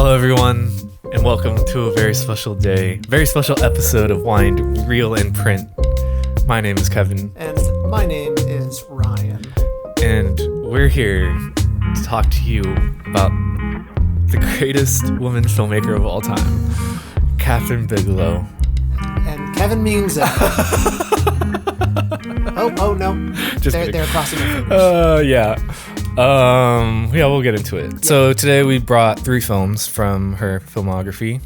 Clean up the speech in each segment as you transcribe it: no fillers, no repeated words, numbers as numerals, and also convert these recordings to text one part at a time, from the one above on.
Hello, everyone, and welcome to a very special day, very special episode of Wind, Reel, and Print. My name is Kevin. And my name is Ryan. And we're here to talk to you about the greatest woman filmmaker of all time, Kathryn Bigelow. And Kevin means it. oh no. They're crossing their fingers. Yeah, we'll get into it. Yeah. So today we brought 3 films from her filmography.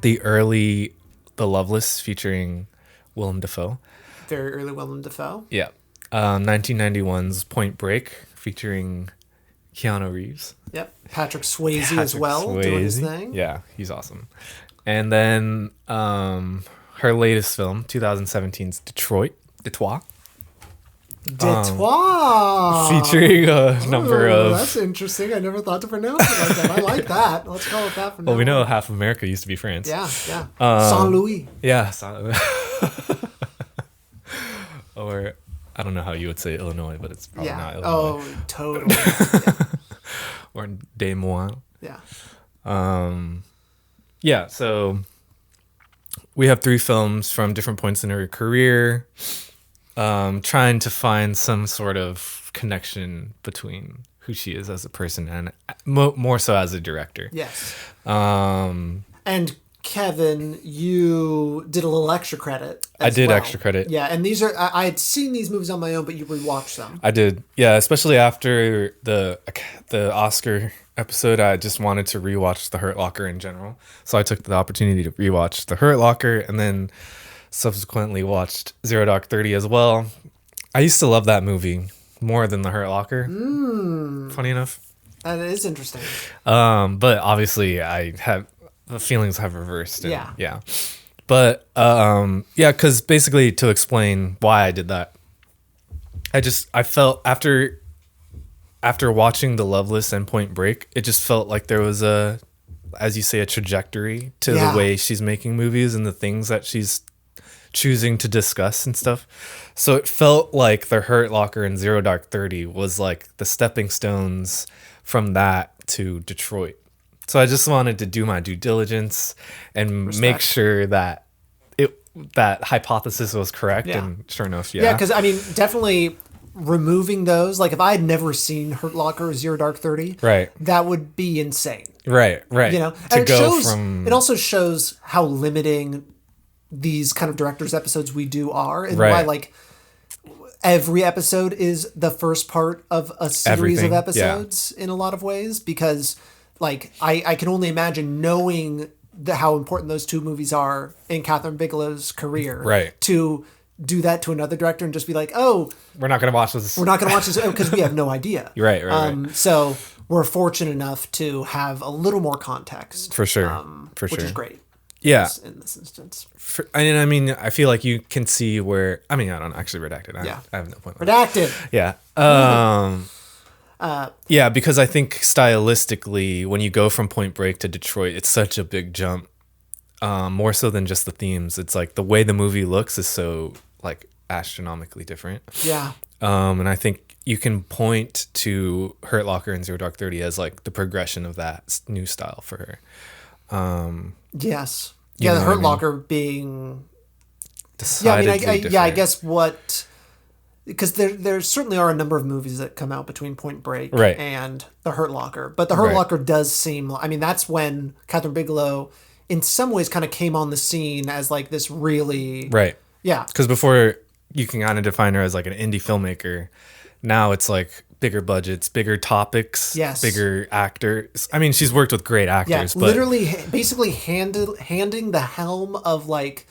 The Loveless featuring Willem Dafoe. Very early Willem Dafoe. Yeah. 1991's Point Break featuring Keanu Reeves. Yep. Patrick Swayze as well, doing his thing. Yeah, he's awesome. And then her latest film, 2017's Detroit. Featuring a number of... That's interesting. I never thought to pronounce it like that. I like that. Let's call it that for now. Well, we know half of America used to be France. Yeah. Saint Louis. Yeah, Saint Louis. Or, I don't know how you would say Illinois, but it's probably not Illinois. Oh, totally. Or Des Moines. Yeah. So we have 3 films from different points in her career, trying to find some sort of connection between who she is as a person and more so as a director. Yes. And Kevin, you did a little extra credit. I did extra credit. Yeah, and these are I had seen these movies on my own, but you rewatched them. I did. Yeah, especially after the Oscar episode, I just wanted to rewatch The Hurt Locker in general. So I took the opportunity to rewatch The Hurt Locker and then subsequently watched Zero Dark 30 as well. I used to love that movie more than The Hurt Locker. Funny enough. That is interesting. But obviously the feelings have reversed. Yeah. But because basically to explain why I did that, I felt after watching The Loveless and Point Break, it just felt like there was as you say, a trajectory to the way she's making movies and the things that she's choosing to discuss and stuff. So it felt like The Hurt Locker and Zero Dark 30 was like the stepping stones from that to Detroit. So I just wanted to do my due diligence and make sure that that hypothesis was correct. Yeah. And sure enough, Yeah, because I mean, definitely removing those, like if I had never seen Hurt Locker or Zero Dark 30, right, that would be insane. Right. You know, and it also shows how limiting these kind of directors' episodes we do are, and why like every episode is the first part of a series of episodes in a lot of ways, because like I can only imagine, knowing how important those 2 movies are in Kathryn Bigelow's career, right, to do that to another director and just be like, oh, we're not going to watch this because we have no idea. Right. So we're fortunate enough to have a little more context. For sure. Which is great. Yeah. In this instance. I mean, I feel like you can see where... I mean, I don't actually redacted. I have no point. Redacted. Yeah. Yeah, because I think stylistically, when you go from Point Break to Detroit, it's such a big jump. More so than just the themes. It's like the way the movie looks is so like astronomically different. Yeah. And I think you can point to Hurt Locker and Zero Dark 30 as like the progression of that new style for her. Yes. Yeah, the Hurt Locker being decidedly different. I guess because there certainly are a number of movies that come out between Point Break and The Hurt Locker. But The Hurt Locker does seem... I mean, that's when Kathryn Bigelow, in some ways, kind of came on the scene as like this really... Right. Yeah. Because before, you can kind of define her as like an indie filmmaker. Now it's like bigger budgets, bigger topics, bigger actors. I mean, she's worked with great actors. Yeah, but literally, basically handing the helm of like...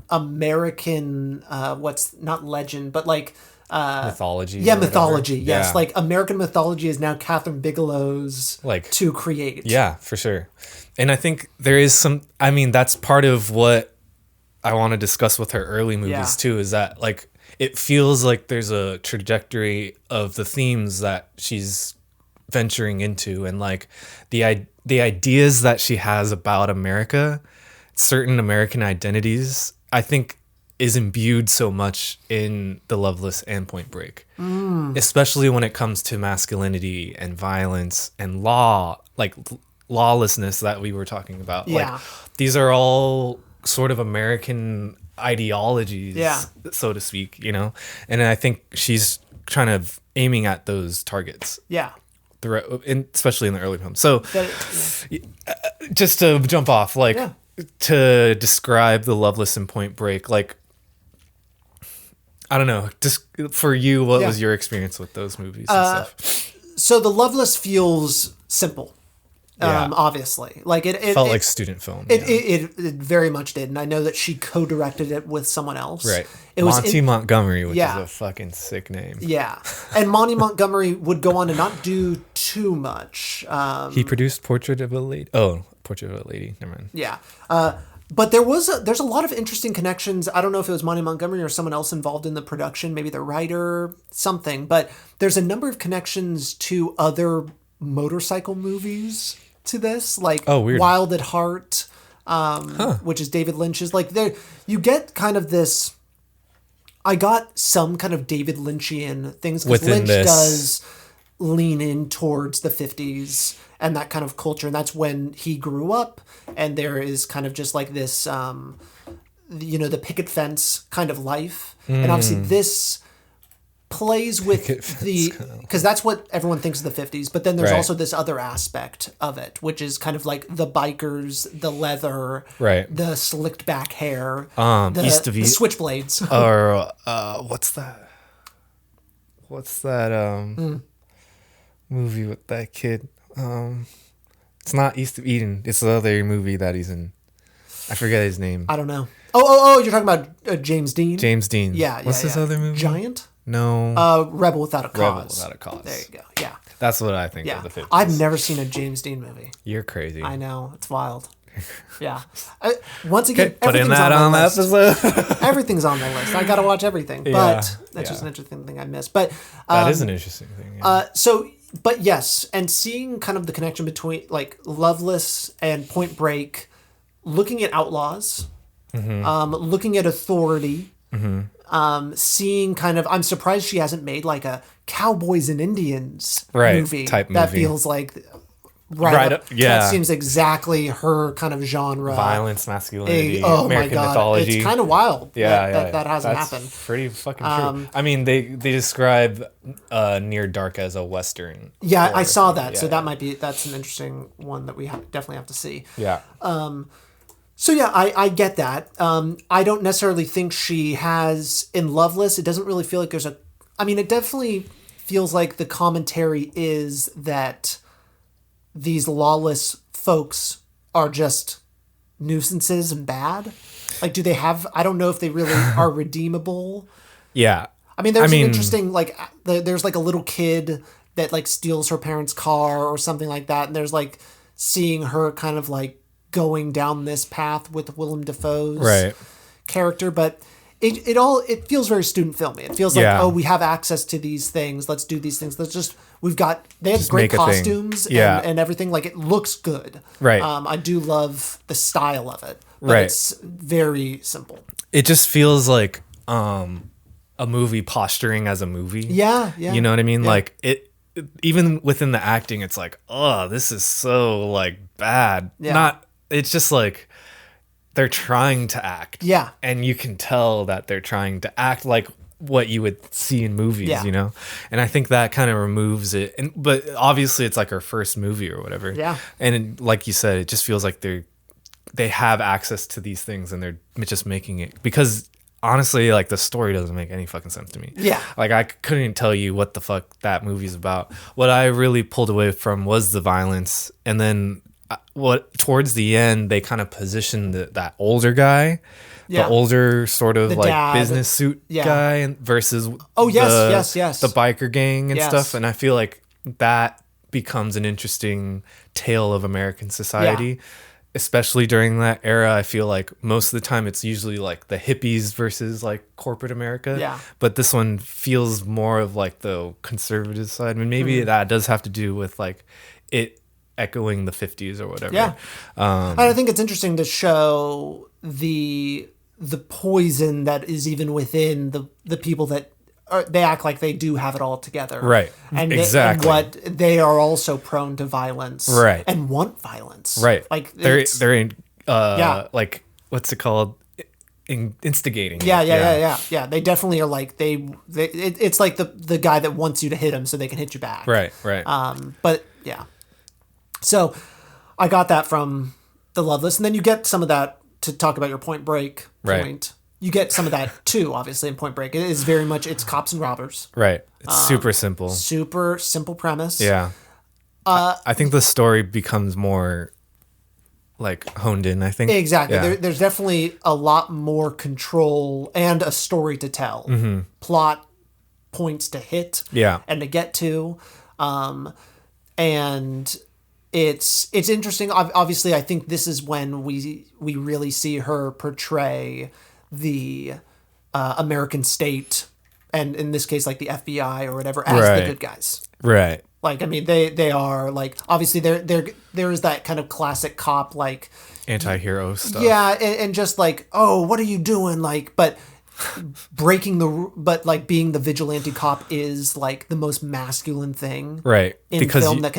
American what's not legend but like mythology. Mythology. Yes. Yeah. Like American mythology is now Kathryn Bigelow's to create. Yeah, for sure. And I think there is that's part of what I want to discuss with her early movies too, is that like it feels like there's a trajectory of the themes that she's venturing into, and like the ideas that she has about America, certain American identities, I think is imbued so much in The Loveless and Point Break, especially when it comes to masculinity and violence and law, like lawlessness that we were talking about. Yeah. Like, these are all sort of American ideologies, so to speak, you know? And I think she's trying to aiming at those targets. Yeah. Especially in the early film. So just to jump off, like to describe the Loveless and Point Break, like, I don't know, just for you, what was your experience with those movies and stuff? So the Loveless feels simple. Obviously, like it felt like student film. It very much did, and I know that she co-directed it with someone else. Right, it was Monty Montgomery, which is a fucking sick name. Yeah, and Monty Montgomery would go on to not do too much. He produced Portrait of a Lady. Oh, Portrait of a Lady. Never mind. Yeah, but there's a lot of interesting connections. I don't know if it was Monty Montgomery or someone else involved in the production, maybe the writer, something. But there's a number of connections to other motorcycle movies to this, like Wild at Heart, which is David Lynch's. Like, there you get kind of this. I got some kind of David Lynchian things because Lynch does lean in towards the 50s and that kind of culture, and that's when he grew up. And there is kind of just like this, the picket fence kind of life, and obviously this plays with because that's what everyone thinks of the 50s, but then there's also this other aspect of it, which is kind of like the bikers, the leather, the slicked back hair, the switchblades, or what's that movie with that kid? It's not East of Eden, it's the other movie that he's in. I forget his name. I don't know. Oh, you're talking about James Dean? James Dean. Yeah. What's his other movie? Giant? No. Rebel Without a Cause. Rebel Without a Cause. There you go. Yeah. That's what I think of the 50s. I've never seen a James Dean movie. You're crazy. I know. It's wild. Yeah. Once again, putting that on the episode. Everything's on the list. I got to watch everything. But that's just an interesting thing I missed. But that is an interesting thing. Yeah. But yes, and seeing kind of the connection between like Loveless and Point Break, looking at outlaws, looking at authority, seeing kind of, I'm surprised she hasn't made like a Cowboys and Indians movie that feels like that seems exactly her kind of genre. Violence, masculinity, American mythology. It's kind of wild that hasn't happened. Pretty fucking true. I mean, they describe Near Dark as a Western. Yeah, I saw that. So that's an interesting one that we definitely have to see. Yeah. So yeah, I get that. I don't necessarily think she has in Loveless. It doesn't really feel like there's it definitely feels like the commentary is that these lawless folks are just nuisances and bad. Like, do they have, I don't know if they really are redeemable. Yeah. I mean, there's an interesting, like, there's like a little kid that like steals her parents' car or something like that. And there's like seeing her kind of like going down this path with Willem Dafoe's character. But it feels very student filmy. It feels like, we have access to these things. Let's do these things. They have great costumes and everything. Like, it looks good. Right. I do love the style of it. But it's very simple. It just feels like a movie posturing as a movie. Yeah. You know what I mean? Yeah. Like, it even within the acting, it's like, oh, this is so like bad. Yeah. It's just like they're trying to act. Yeah. And you can tell that they're trying to act like what you would see in movies, you know? And I think that kind of removes it. But obviously it's like her first movie or whatever. Yeah. And like you said, it just feels like they have access to these things and they're just making it. Because honestly, like, the story doesn't make any fucking sense to me. Yeah. Like, I couldn't tell you what the fuck that movie's about. What I really pulled away from was the violence. And then towards the end, they kind of positioned that older guy, the older sort of like dad, business suit guy, and versus the biker gang and stuff. And I feel like that becomes an interesting tale of American society, especially during that era. I feel like most of the time it's usually like the hippies versus like corporate America. Yeah. But this one feels more of like the conservative side. I mean, maybe that does have to do with like it echoing the 50s or whatever. Yeah. I think it's interesting to show the poison that is even within the people that they act like they do have it all together. Right. And exactly. And what they are also prone to violence. Right. And want violence. Right. Like they're in, like, what's it called? Instigating. Yeah. They definitely are like it's like the guy that wants you to hit him so they can hit you back. Right. But yeah. So I got that from the Loveless, and then you get some of that to talk about your Point Break point. Right. You get some of that too, obviously, in Point Break. It is very much it's cops and robbers. Right. It's super simple. Super simple premise. Yeah. I think the story becomes more like honed in, I think. Exactly. Yeah. There's definitely a lot more control and a story to tell. Mm-hmm. Plot points to hit. Yeah. And to get to. And it's interesting. Obviously, I think this is when we really see her portray the American state, and in this case, like the FBI or whatever, as the good guys. Right. Like, I mean, they are like, obviously there is that kind of classic cop, like anti-hero stuff. Yeah. And just like, oh, what are you doing? Like, but being the vigilante cop is like the most masculine thing. Right. In because film that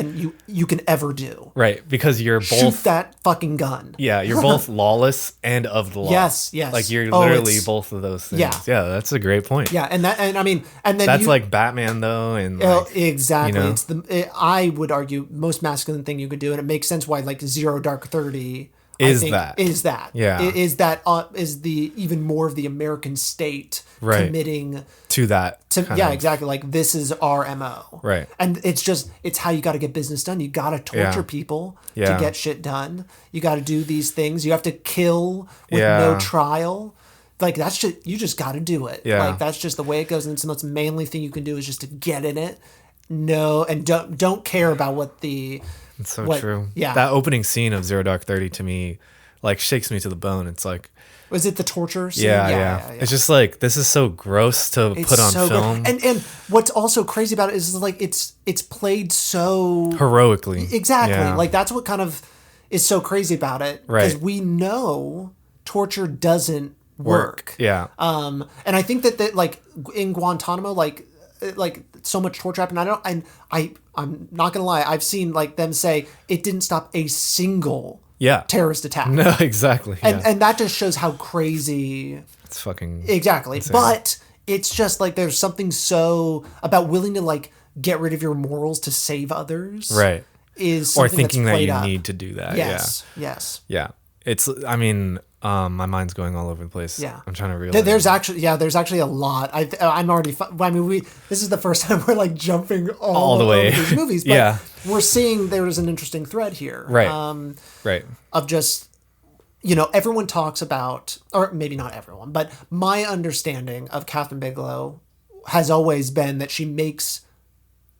you can ever do. Right. Because you're both. Shoot that fucking gun. Yeah. You're both lawless and of the law. Yes. Like you're literally both of those things. Yeah. Yeah. That's a great point. Yeah. And then that's like Batman though. And like, exactly. You know? It's I would argue most masculine thing you could do. And it makes sense why like Zero Dark 30 is that. Yeah. Is the even more of the American state committing to that. Yeah, exactly. Like this is our MO. Right. And it's how you got to get business done. You got to torture people to get shit done. You got to do these things. You have to kill with no trial. Like that's just, you just got to do it. Yeah. Like that's just the way it goes. And it's the most manly thing you can do is just to get in it. No, and don't care about what the... It's so true. Yeah. That opening scene of Zero Dark 30 to me, like, shakes me to the bone. It's like... Was it the torture scene? Yeah. It's just like, this is so gross to put on film. And what's also crazy about it is like, it's played so... heroically. Exactly. Yeah. Like, that's what kind of is so crazy about it. Because we know torture doesn't work. Yeah. And I think that like, in Guantanamo, like so much torture happened. I'm not gonna lie. I've seen like them say it didn't stop a single terrorist attack. No, exactly. And that just shows how crazy. It's fucking exactly. insane. But it's just like there's something so about willing to like get rid of your morals to save others. Right. Is or thinking that's that you up. need to do that. Yes. Yes. Yeah. It's. I mean. My mind's going all over the place. Yeah, I'm trying to realize. There's actually a lot. I'm already. I mean, this is the first time we're like jumping all the way these movies. But we're seeing there's an interesting thread here. Right. Right. Of just, everyone talks about, or maybe not everyone, but my understanding of Kathryn Bigelow has always been that she makes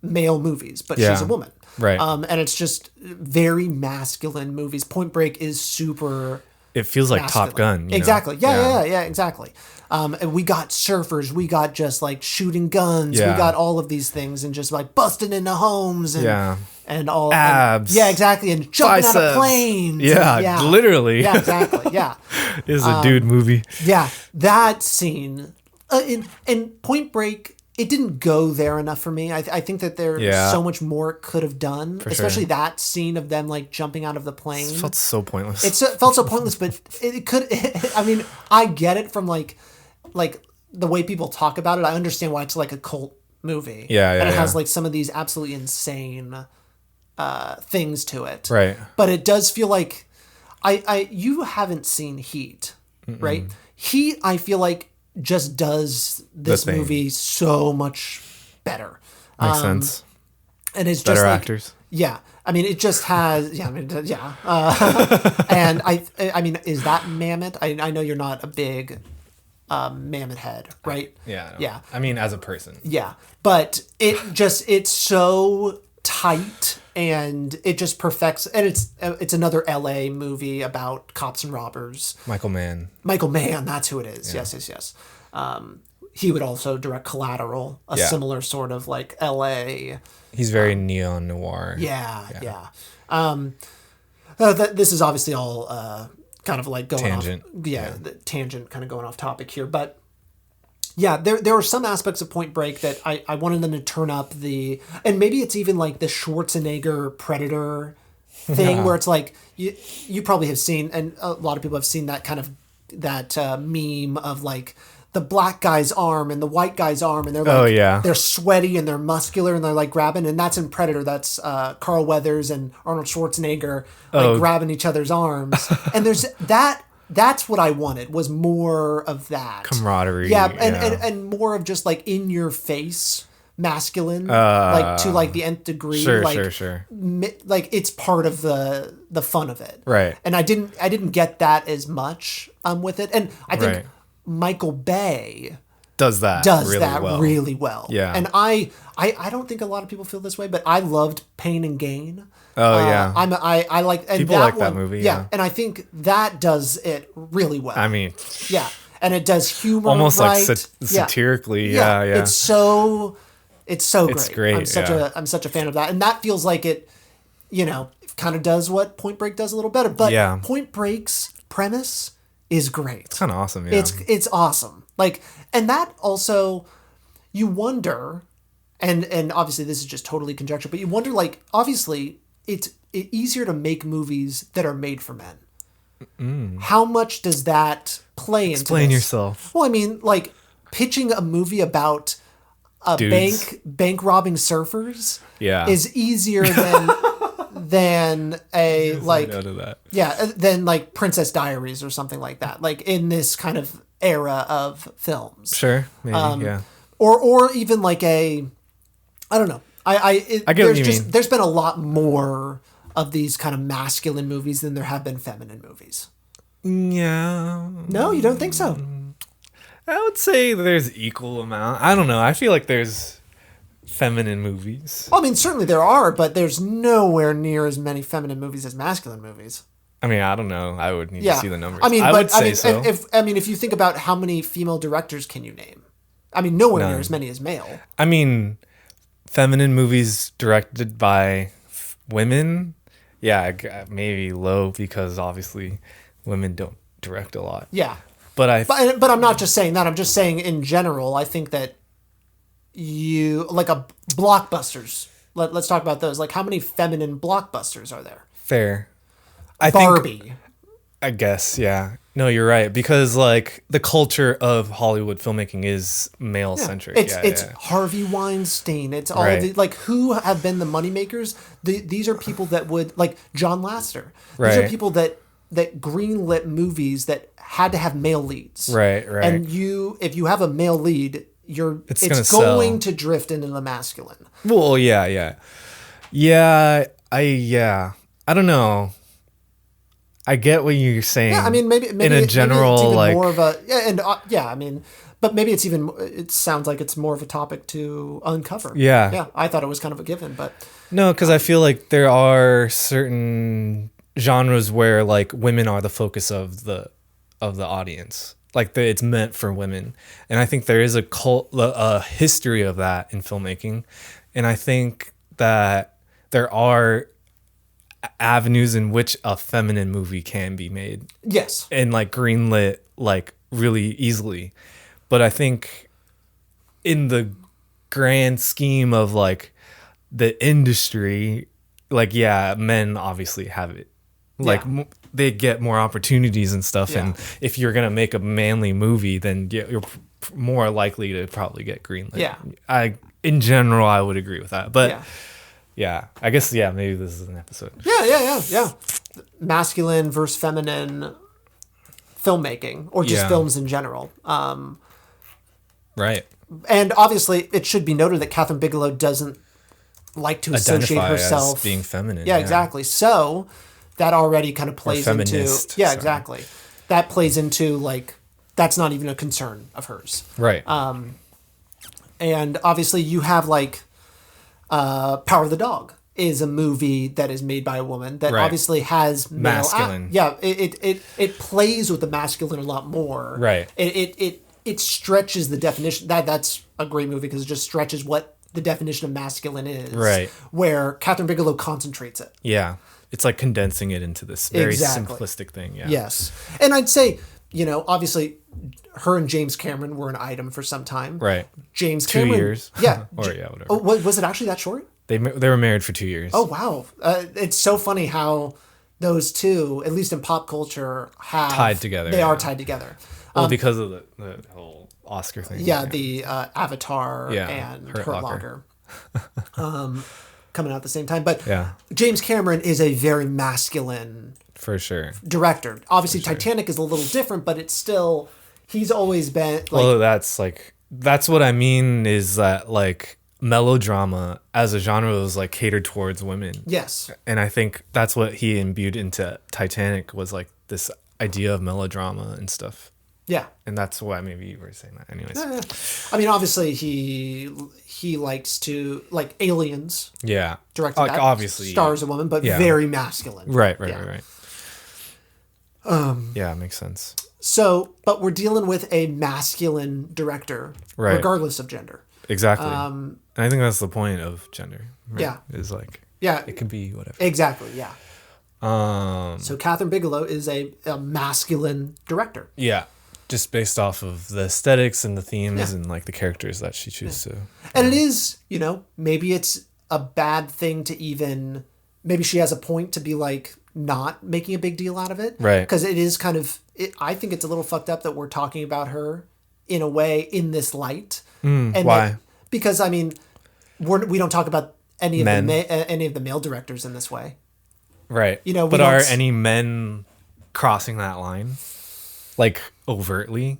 male movies, but she's a woman. Right. And it's just very masculine movies. Point Break is super. It feels like masculine. Top Gun. Exactly. Yeah, exactly. And we got surfers. We got just like shooting guns. We got all of these things and just like busting into homes and all. Abs. And, exactly. And jumping out of planes. Yeah, literally. Yeah, exactly. Yeah. It's a dude movie. Yeah. That scene in Point Break, it didn't go there enough for me. I think that there's so much more it could have done, especially that scene of them like jumping out of the plane. It felt so pointless. It felt so pointless, but it could. I mean, I get it from like the way people talk about it. I understand why it's like a cult movie. And it has like some of these absolutely insane things to it. Right. But it does feel like you haven't seen Heat, right? Heat, I feel like, just does this movie so much better. Makes sense. And it's better just like, actors. Yeah. I mean, it just has, and I mean, is that Mamet? I know you're not a big Mamet head, right? Yeah. Yeah. I mean, as a person. Yeah. But it's so tight and it just perfects, and it's another LA movie about cops and robbers. Michael Mann, that's who it is. Yeah. Yes. He would also direct Collateral, a similar sort of like LA. He's very neo noir. Yeah. This is obviously all kind of like going tangent. off. The tangent kind of going off topic here, but Yeah, there were some aspects of Point Break that I wanted them to turn up and maybe it's even like the Schwarzenegger Predator thing where it's like, you probably have seen, and a lot of people have seen that kind of, that meme of like the black guy's arm and the white guy's arm, and they're like, they're sweaty and they're muscular and they're like grabbing, and that's in Predator. That's Carl Weathers and Arnold Schwarzenegger like grabbing each other's arms. And there's that's what I wanted, was more of that camaraderie. Yeah, and more of just like in your face masculine, like to like the nth degree. Sure. Like it's part of the fun of it, right? And I didn't get that as much with it, and I think Michael Bay does that really well. Yeah, and I don't think a lot of people feel this way, but I loved Pain and Gain. I like, and people like that movie. Yeah, and I think that does it really well. I mean, and it does humor almost like satirically. Yeah. It's so great. It's great. I'm such a fan of that, and that feels like it. Kind of does what Point Break does a little better. But Point Break's premise is great. It's kind of awesome. Yeah, it's awesome. Like, and that also, you wonder, and obviously this is just totally conjecture, but you wonder, like, obviously it's easier to make movies that are made for men. How much does that play into Explain yourself. Well, I mean, like, pitching a movie about a bank robbing surfers is easier than a like than like Princess Diaries or something like that. Like in this kind of era of films. Sure, maybe, or even like I don't know. I get what you mean. There's been a lot more of these kind of masculine movies than there have been feminine movies. Yeah. No, you don't think so? I would say there's equal amount. I don't know. I feel like there's feminine movies. Well, I mean, certainly there are, but there's nowhere near as many feminine movies as masculine movies. I mean, I don't know. I would need to see the numbers. I mean, so. If you think about how many female directors can you name? I mean, nowhere near as many as male. I mean, feminine movies directed by women, maybe low, because obviously women don't direct a lot. Yeah. But I'm not just saying that. I'm just saying in general, I think that you, like a blockbusters. Let's talk about those. Like, how many feminine blockbusters are there? Fair. Barbie. I guess, yeah. No, you're right, because like the culture of Hollywood filmmaking is male centric. It's Harvey Weinstein. It's all of the, like, who have been the moneymakers. These are people that would, like John Lasseter. These are people that greenlit movies that had to have male leads. Right. And if you have a male lead, it's going to drift into the masculine. Well, yeah. I don't know. I get what you're saying. Yeah, I mean, maybe in a general, maybe it's even like, more of a I mean, but maybe it sounds like it's more of a topic to uncover. Yeah. I thought it was kind of a given, but no, because I feel like there are certain genres where like women are the focus of the audience. Like it's meant for women, and I think there is a history of that in filmmaking, and I think that there are avenues in which a feminine movie can be made. Yes. And like greenlit like really easily. But I think in the grand scheme of like the industry, like, men obviously have it. Like they get more opportunities and stuff. And if you're going to make a manly movie, then you're more likely to probably get greenlit. Yeah. In general, I would agree with that. But yeah, I guess, maybe this is an episode. Yeah. Masculine versus feminine filmmaking, or just films in general. Right. And obviously, it should be noted that Kathryn Bigelow doesn't like to associate herself as being feminine. Yeah, exactly. So that already kind of plays into... exactly. That plays into, like, that's not even a concern of hers. Right. And obviously, you have, like... Power of the Dog is a movie that is made by a woman that obviously has masculine. It plays with the masculine a lot more. Right. It stretches the definition. That's a great movie because it just stretches what the definition of masculine is. Right. Where Kathryn Bigelow concentrates it. Yeah. It's like condensing it into this very simplistic thing. Yeah. Yes. And I'd say obviously her and James Cameron were an item for some time. Right. James Cameron. 2 years. Yeah. Whatever. Oh, was it actually that short? They were married for 2 years. Oh, wow. It's so funny how those two, at least in pop culture, have... Tied together. They are tied together. Well, because of the whole Oscar thing. Yeah, the Avatar and Hurt Locker. Coming out at the same time. But James Cameron is a very masculine... For sure. Director. Obviously, Titanic is a little different, but it's still... He's always been... Well, that's what I mean is that, like... melodrama as a genre was like catered towards women. Yes. And I think that's what he imbued into Titanic was like this idea of melodrama and stuff. Yeah. And that's why maybe you were saying that anyways. I mean, obviously he likes to like Aliens. Yeah. Directed like, that. Obviously. Stars a woman, but very masculine. Right. Yeah, it makes sense. So, but we're dealing with a masculine director, regardless of gender. Exactly. And I think that's the point of gender. Right? Yeah. Is like, it can be whatever. Exactly. Yeah. So Kathryn Bigelow is a masculine director. Yeah. Just based off of the aesthetics and the themes and like the characters that she chooses to. And it is, maybe it's a bad thing to even, maybe she has a point to be like not making a big deal out of it. Right. Because it is kind of, I think it's a little fucked up that we're talking about her in a way in this light. And why? Because I mean, we don't talk about any of the male directors in this way, right? But are any men crossing that line, like overtly?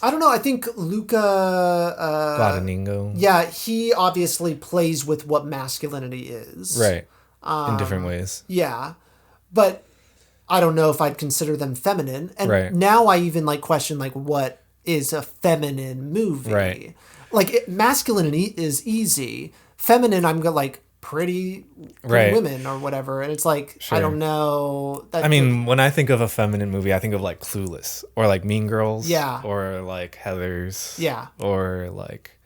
I don't know. I think Luca Guadagnino. Yeah, he obviously plays with what masculinity is, right? In different ways. Yeah, but I don't know if I'd consider them feminine. And now I even like question like what is a feminine movie, right? Like masculinity is easy. Feminine, I'm like pretty women or whatever, and it's like I don't know. I mean, when I think of a feminine movie, I think of like Clueless or like Mean Girls, or like Heathers, or like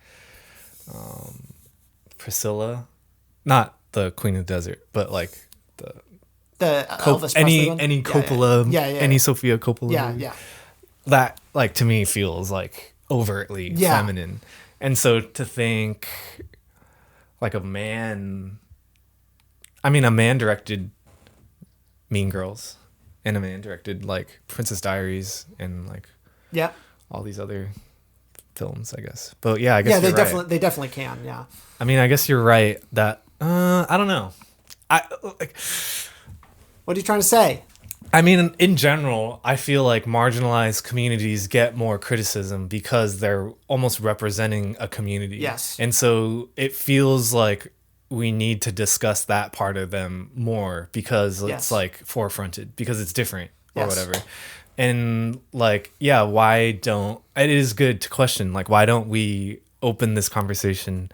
Priscilla, not the Queen of the Desert, but like the Elvis Presley one? Any Coppola, any Sofia Coppola, movie. That like to me feels like overtly feminine. And so to think like a man directed Mean Girls and a man directed like Princess Diaries and like all these other films, I guess. But yeah, I guess they definitely can. Yeah. I mean, I guess you're right that I don't know. What are you trying to say? I mean, in general, I feel like marginalized communities get more criticism because they're almost representing a community. Yes. And so it feels like we need to discuss that part of them more because it's like forefronted, because it's different or whatever. And like, it is good to question, like, why don't we open this conversation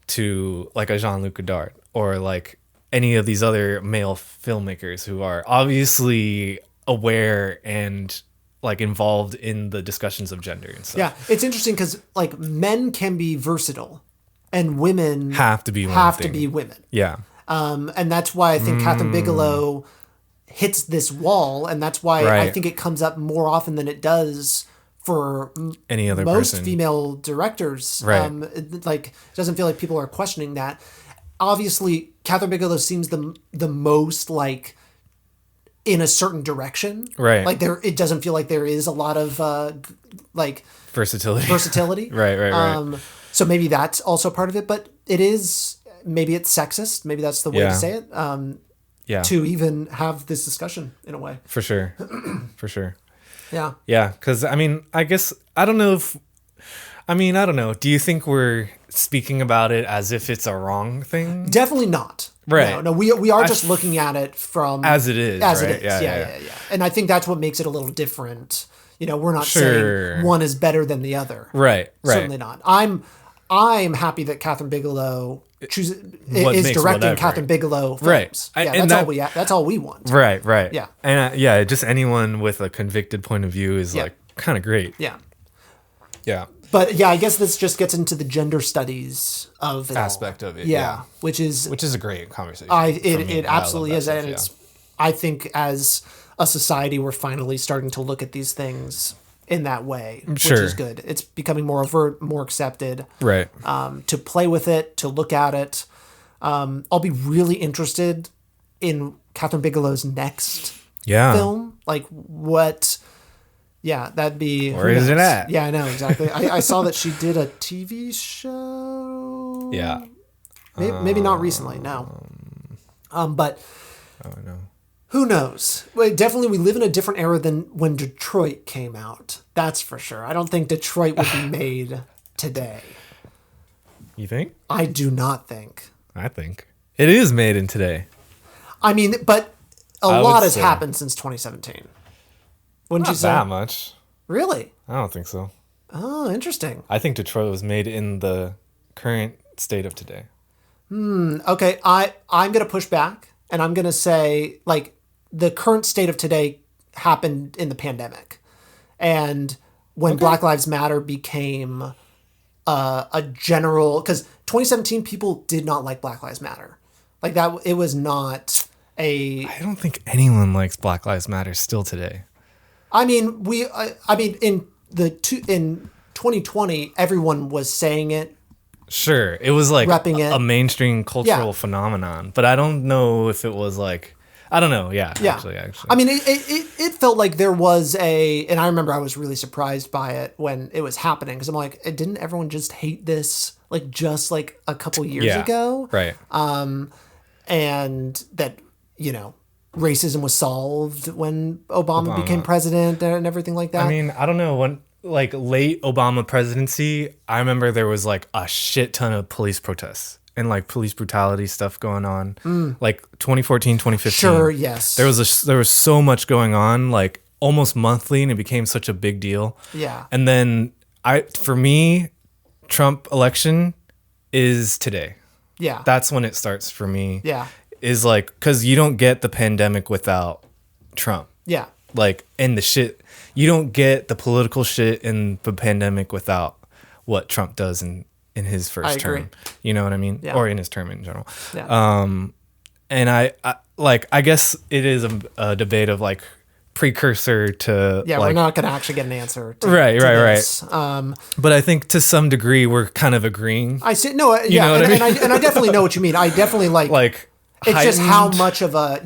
to like a Jean-Luc Godard or like any of these other male filmmakers who are obviously aware and like involved in the discussions of gender and stuff. Yeah, it's interesting because like men can be versatile, and women have to be women. Yeah, and that's why I think Kathryn Bigelow hits this wall, and that's why I think it comes up more often than it does for any other most female directors. Right. Like, it doesn't feel like people are questioning that. Obviously, Kathryn Bigelow seems the most like in a certain direction, right? Like it doesn't feel like there is a lot of like versatility, right. So maybe that's also part of it, but maybe it's sexist. Maybe that's the way to say it. To even have this discussion in a way, for sure. Yeah, because I mean, I guess I don't know. Do you think we're speaking about it as if it's a wrong thing? Definitely not. Right. No, we are just looking at it from as it is. Yeah. And I think that's what makes it a little different. We're not saying one is better than the other. Right. Certainly not. I'm happy that Kathryn Bigelow is directing Kathryn Bigelow films. Right. Yeah, that's all we want. Right. Yeah. And just anyone with a convicted point of view is like kind of great. Yeah. Yeah. But yeah, I guess this just gets into the gender studies of it aspect all. of it. Which is a great conversation. It absolutely is, and it's I think as a society we're finally starting to look at these things in that way, which Sure. is good. It's becoming more overt, more accepted. Right. To play with it, to look at it. I'll be really interested in Kathryn Bigelow's next film. Like what... Yeah, that'd be... Where is it at? Yeah, I know, exactly. I saw that she did a TV show. Yeah. Maybe not recently, no. But... Oh, no. Who knows? Well, definitely, we live in a different era than when Detroit came out. That's for sure. I don't think Detroit would be made today. You think? I do not think. I think. It is made in today. I mean, but a lot has happened since 2017. Wouldn't you say? Not that much. Really? I don't think so. Oh, interesting. I think Detroit was made in the current state of today. Okay, I'm going to push back, and I'm going to say, like, the current state of today happened in the pandemic. And when Black Lives Matter became a general... Because 2017, people did not like Black Lives Matter. Like, that, it was not a... I don't think anyone likes Black Lives Matter still today. I mean, in 2020, everyone was saying it. Sure, it was like repping a mainstream cultural phenomenon, but I don't know if it was like, I don't know. Yeah. Actually. I mean, it felt like there was and I remember I was really surprised by it when it was happening because I'm like, didn't everyone just hate this like just like a couple years ago? Right. And that, you know, racism was solved when Obama became president and everything like that. I mean, I don't know, when like late Obama presidency, I remember there was like a shit ton of police protests and like police brutality stuff going on. Like 2014, 2015. Sure, yes. There was so much going on, like almost monthly, and it became such a big deal. Yeah. And then for me, Trump election is today. Yeah. That's when it starts for me. Yeah. Is like, because you don't get the pandemic without Trump. Yeah. Like, and the shit, you don't get the political shit in the pandemic without what Trump does in his first term. You know what I mean? Yeah. Or in his term in general. Yeah. And I guess it is a debate of like precursor to. Yeah, like, we're not going to actually get an answer. Right. This. But I think to some degree we're kind of agreeing. I see. No, yeah, know what I mean? and I definitely know what you mean. I definitely like. It's just how much of a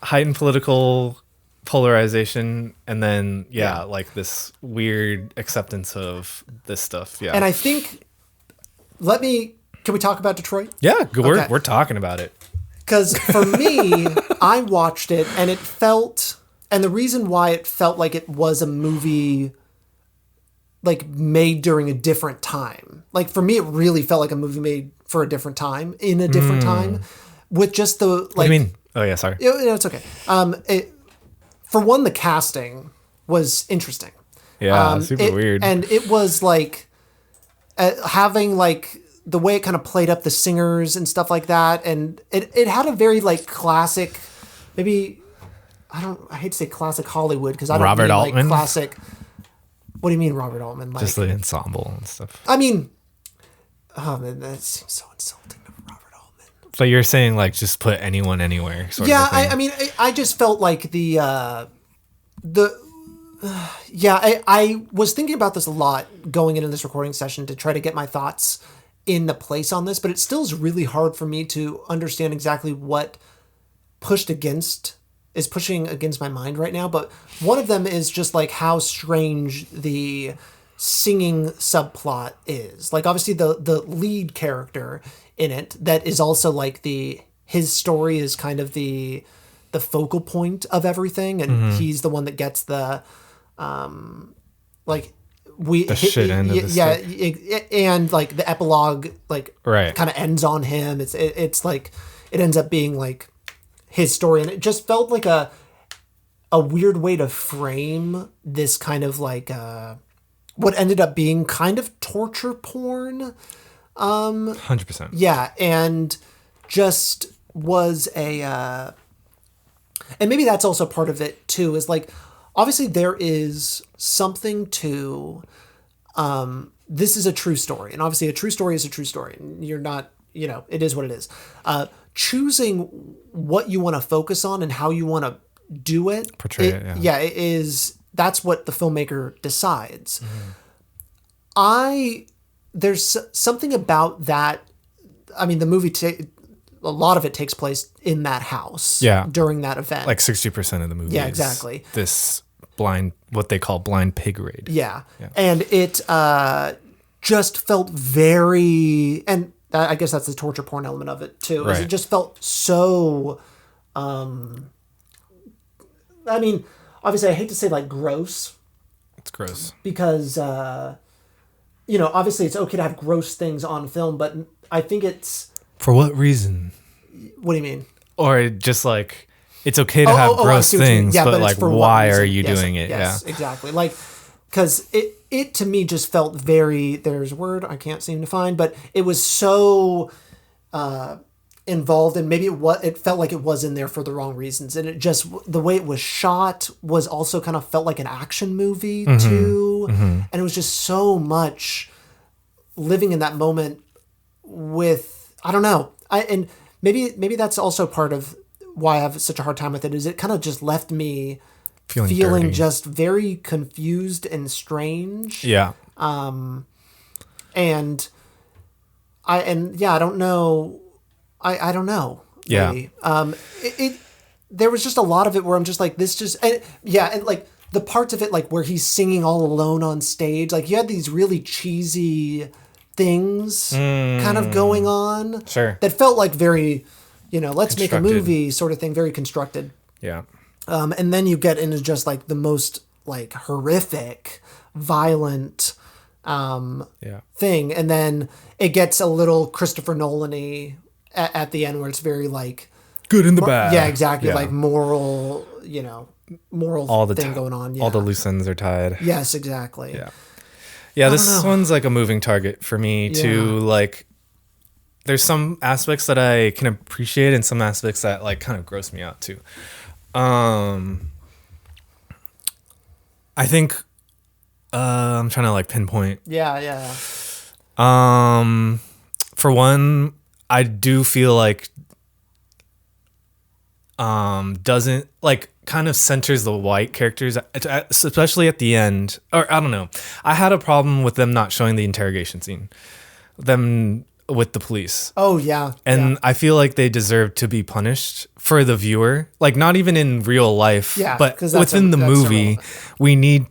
heightened political polarization, and then like this weird acceptance of this stuff. Yeah, and I think can we talk about Detroit? Yeah, we're talking about it. Because for me, I watched it and it felt, and the reason why it felt like it was a movie like made during a different time. Like for me, it really felt like a movie made for a different time in a different time. With just the like. What do you mean? Oh yeah, sorry. It's okay. For one, the casting was interesting. Yeah, super weird. And it was like having like the way it kind of played up the singers and stuff like that, and it had a very like classic, maybe I hate to say classic Hollywood because I don't Robert mean Altman? Like classic. What do you mean Robert Altman? Like, just the ensemble and stuff. I mean, oh man, that seems so insulting. So you're saying like just put anyone anywhere? Sort of thing. I mean, I just felt like I was thinking about this a lot going into this recording session to try to get my thoughts in the place on this, but it still is really hard for me to understand exactly what is pushing against my mind right now. But one of them is just like how strange the singing subplot is. Like obviously the lead character in it that is also like his story is kind of the focal point of everything, and he's the one that gets the shit end of the stick. And like the epilogue like kind of ends on him. It's like it ends up being like his story, and it just felt like a weird way to frame this kind of like what ended up being kind of torture porn. 100%. Yeah, and just was and maybe that's also part of it too, is like obviously there is something to this is a true story, and obviously a true story is a true story, and you're not, it is what it is. Choosing what you want to focus on and how you want to do it. Portray it, yeah. It is. That's what the filmmaker decides. There's something about that. I mean, the movie, a lot of it takes place in that house. Yeah. During that event. Like 60% of the movie. Yeah, exactly. This what they call blind pig raid. Yeah. And it just felt very, and I guess that's the torture porn element of it too. Right. It just felt so, I mean, obviously I hate to say like gross. It's gross. Because, obviously it's okay to have gross things on film, but I think it's... For what reason? What do you mean? Or just like, it's okay to have gross things, but like, why are you doing it? Yes, exactly. Like, because it to me just felt very, there's a word I can't seem to find, but it was so involved, and maybe it felt like it was in there for the wrong reasons. And it just, the way it was shot was also kind of felt like an action movie too. And it was just so much living in that moment with, I don't know. And maybe that's also part of why I have such a hard time with it, is it kind of just left me feeling just very confused and strange. Yeah. I don't know. I don't know. Really. Yeah. There was just a lot of it where I'm just like, this just, and like the parts of it, like where he's singing all alone on stage, like you had these really cheesy things kind of going on. Sure. That felt like very, let's make a movie sort of thing, very constructed. Yeah. And then you get into just like the most like horrific, violent thing. And then it gets a little Christopher Nolan-y at the end, where it's very like good in the bad. Yeah, exactly. Yeah. Like moral, moral all the thing going on. Yeah. All the loose ends are tied. Yes, exactly. Yeah. Yeah, this one's like a moving target for me too. Like, there's some aspects that I can appreciate and some aspects that like kind of gross me out too. I think I'm trying to like pinpoint. Yeah. For one, I do feel like doesn't like kind of centers the white characters, especially at the end. Or I don't know. I had a problem with them not showing the interrogation scene. Them with the police. Oh yeah. And I feel like they deserve to be punished for the viewer. Like not even in real life, but within the movie, we need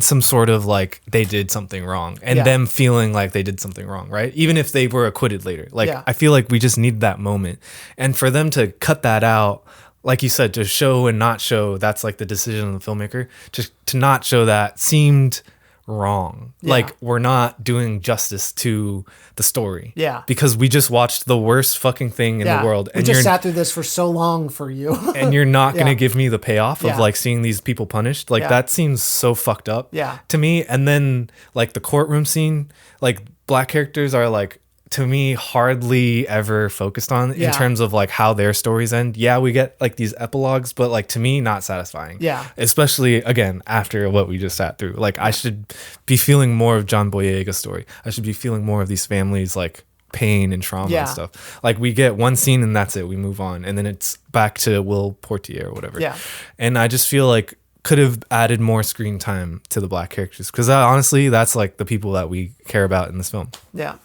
some sort of like they did something wrong and them feeling like they did something wrong, right? Even if they were acquitted later. Like I feel like we just need that moment. And for them to cut that out, like you said, to show and not show, that's like the decision of the filmmaker. Just to not show that seemed wrong. Like we're not doing justice to the story. Yeah. Because we just watched the worst fucking thing in the world. And we just sat through this for so long for you. And you're not going to give me the payoff of like seeing these people punished. Like that seems so fucked up to me. And then like the courtroom scene, like black characters are like, to me, hardly ever focused on in terms of like how their stories end. Yeah, we get like these epilogues, but like to me, not satisfying. Yeah. Especially again, after what we just sat through. Like I should be feeling more of John Boyega's story. I should be feeling more of these families like pain and trauma and stuff. Like we get one scene and that's it. We move on. And then it's back to Will Portier or whatever. Yeah. And I just feel like could have added more screen time to the black characters. Because honestly, that's like the people that we care about in this film. Yeah.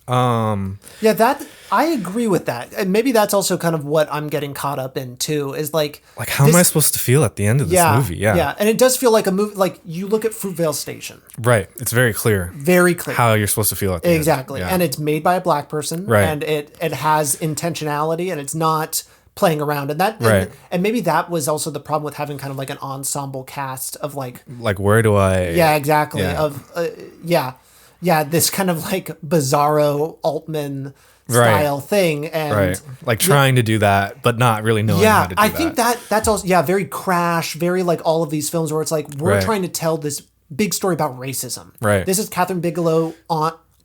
That I agree with that, and maybe that's also kind of what I'm getting caught up in too. Is like how am I supposed to feel at the end of this movie? Yeah, and it does feel like a movie. Like you look at Fruitvale Station, right? It's very clear how you're supposed to feel at the end. Yeah. And it's made by a black person, right? And it has intentionality, and it's not playing around, and that and maybe that was also the problem with having kind of like an ensemble cast of like where do I? Yeah, exactly. This kind of like bizarro Altman style thing, and like trying to do that, but not really knowing how to do that. I think that's also very Crash, very like all of these films where it's like we're trying to tell this big story about racism. Right. This is Kathryn Bigelow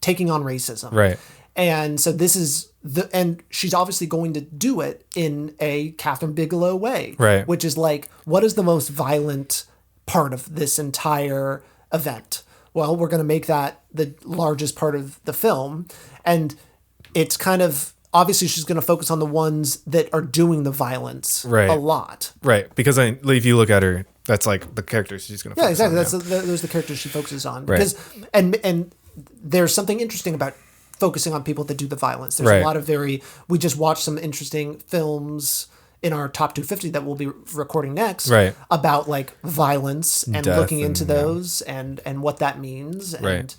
taking on racism. Right. And so this is and she's obviously going to do it in a Kathryn Bigelow way. Right. Which is like, what is the most violent part of this entire event? Well, we're going to make that the largest part of the film. And it's kind of obviously she's going to focus on the ones that are doing the violence a lot. Right. Because if you look at her, that's like the characters she's going to focus on. Those are the characters she focuses on. Because, and there's something interesting about focusing on people that do the violence. There's a lot of we just watched some interesting films in our top 250 that we'll be recording next about like violence and death looking into those and what that means. And,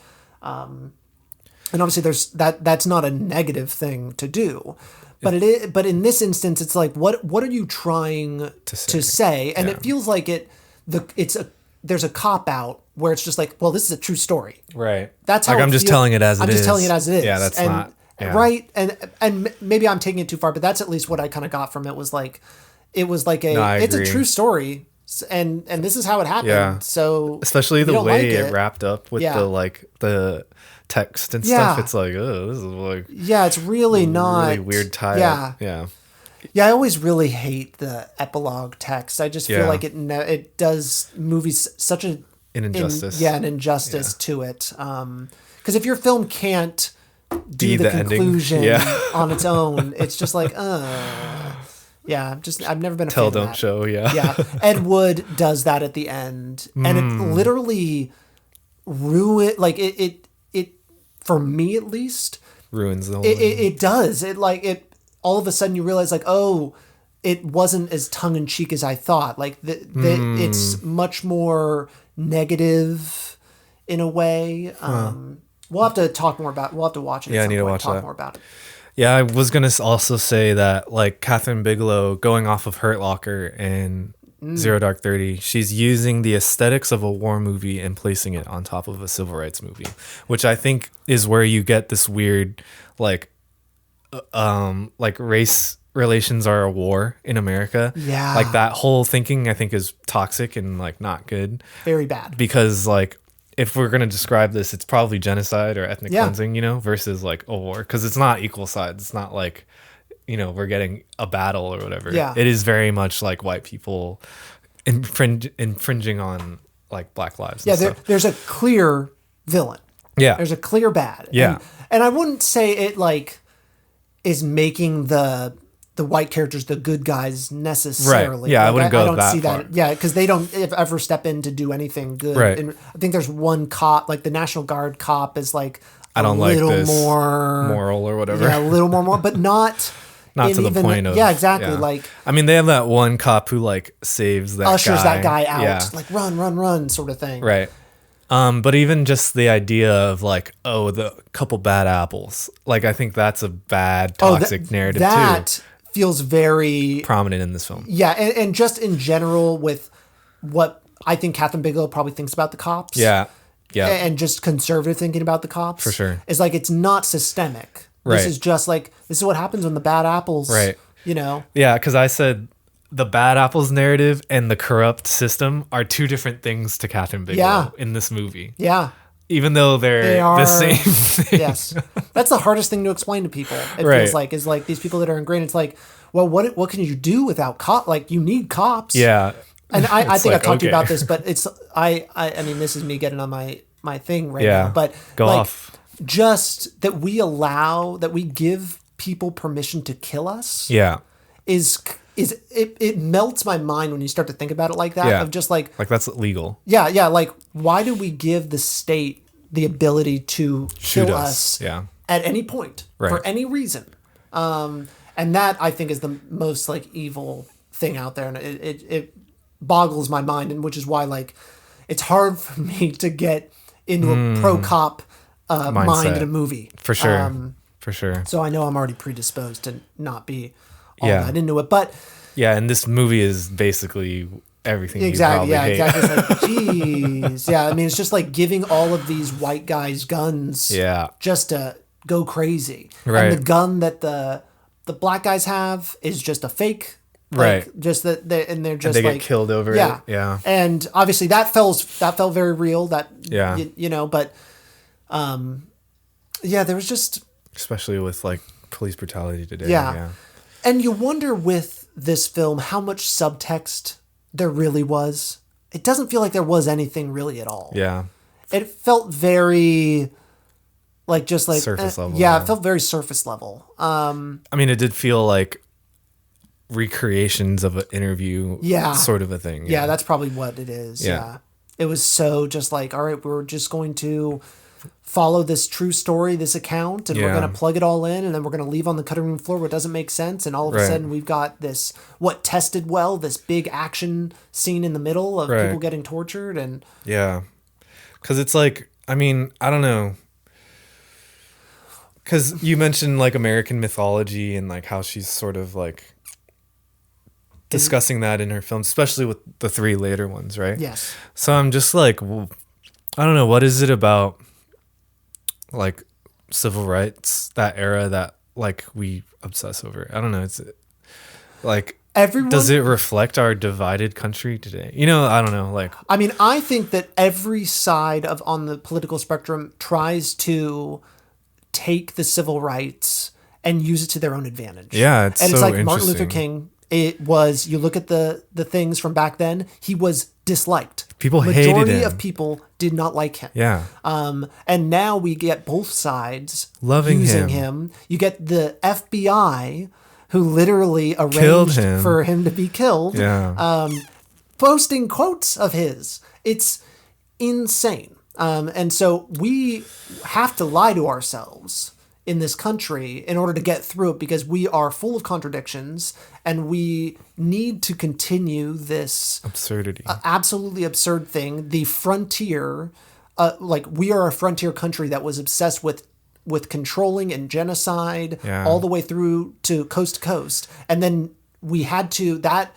and obviously that's not a negative thing to do, but in this instance, it's like, what are you trying to say? And it feels like there's a cop out where it's just like, well, this is a true story. Right. That's how like I'm just telling it as it is. I'm just telling it as it is. Yeah, that's not. Yeah. Right. And maybe I'm taking it too far, but that's at least what I kind of got from it was like, it's a true story. And this is how it happened. Yeah. So especially the way it wrapped up with the text and stuff. It's like, oh, this is like, it's really not really weird tie. Yeah, I always really hate the epilogue text. I just feel like it does movies such an injustice. An injustice to it. Because if your film can't do the conclusion on its own, it's just like, I've never been a tell, fan don't of that. show. Ed Wood does that at the end, and it literally it for me at least ruins the whole it does it all of a sudden you realize like, oh, it wasn't as tongue-in-cheek as I thought. Like it's much more negative in a way. We'll have to talk more about. We'll have to watch it. Yeah, I need to watch talk that. more about it. Yeah, I was gonna also say that like Kathryn Bigelow, going off of Hurt Locker and Zero Dark 30, she's using the aesthetics of a war movie and placing it on top of a civil rights movie, which I think is where you get this weird like race relations are a war in America. Yeah, like that whole thinking I think is toxic and like not good. Very bad. Because like, if we're going to describe this, it's probably genocide or ethnic cleansing, versus like a war. Because it's not equal sides. It's not like, we're getting a battle or whatever. Yeah. It is very much like white people infringing on like black lives. Yeah, there's a clear villain. Yeah. There's a clear bad. Yeah. And I wouldn't say it like is making the white characters the good guys necessarily. Right. Yeah, like, I wouldn't go that see far. that. Yeah, because they don't ever step in to do anything good. Right. And I think there's one cop, like the National Guard cop, is like I don't like this more moral or whatever. Yeah, a little more, but not to the point of. Yeah, exactly. Yeah. Like, I mean, they have that one cop who like saves that ushers guy. that guy out, yeah. like run, sort of thing. Right. But even just the idea of like, oh, the couple bad apples, like I think that's a bad toxic narrative too. Feels very prominent in this film. Yeah, and just in general with what I think Kathryn Bigelow probably thinks about the cops. Yeah. And just conservative thinking about the cops. For sure. Is like, it's not systemic. Right. This is just like, this is what happens when the bad apples, right. Yeah, because I said the bad apples narrative and the corrupt system are two different things to Kathryn Bigelow in this movie. Yeah. Even though they are the same thing. Yes. That's the hardest thing to explain to people. It feels like, is like these people that are ingrained. It's like, well, what can you do without cops? Like, you need cops. Yeah. And I think I've talked to you about this, but it's, I mean, this is me getting on my thing right now, but go off. Just that we give people permission to kill us. Yeah. It melts my mind when you start to think about it like that. Yeah. Of just like that's illegal. Yeah. Like, why do we give the state the ability to kill us at any point for any reason? And that I think is the most like evil thing out there, and it boggles my mind, and which is why like it's hard for me to get into a pro cop mind in a movie. For sure. For sure. So I know I'm already predisposed to not be all that into it, but and this movie is basically everything. Exactly. You probably hate. Exactly. It's like, geez. Yeah. I mean, it's just like giving all of these white guys guns. Yeah. Just to go crazy. Right. And the gun that the black guys have is just a fake. Like, right. Just that they're just and they like, get killed over it. Yeah. And obviously that felt very real. That but there was just, especially with like police brutality today. Yeah. And you wonder with this film how much subtext there really was. It doesn't feel like there was anything really at all. Yeah. It felt very like just like surface level. Yeah, it felt very surface level. I mean, it did feel like recreations of an interview, sort of a thing. Yeah, that's probably what it is. Yeah. It was so just like, all right, we're just going to follow this true story, this account, and we're going to plug it all in, and then we're going to leave on the cutting room floor what doesn't make sense, and all of a sudden we've got this, what tested well, this big action scene in the middle of people getting tortured. And yeah, because it's like, I mean, I don't know, because you mentioned like American mythology and like how she's sort of like discussing that in her films, especially with the 3 later ones, right? Yes. So I'm just like, well, I don't know, what is it about like civil rights, that era, that like we obsess over? I don't know. It's like, does it reflect our divided country today? You know, I don't know. Like, I mean, I think that every side on the political spectrum tries to take the civil rights and use it to their own advantage. Yeah, it's like Martin Luther King. It was, you look at the things from back then, he was disliked. People hated him. Majority of people did not like him. Yeah. And now we get both sides using him. You get the FBI, who literally killed arranged for him to be killed. Yeah. Posting quotes of his. It's insane. And so we have to lie to ourselves in this country in order to get through it, because we are full of contradictions and we need to continue this absurdity, absolutely absurd thing. The frontier, like we are a frontier country that was obsessed with controlling and genocide all the way through to coast. And then we had to, that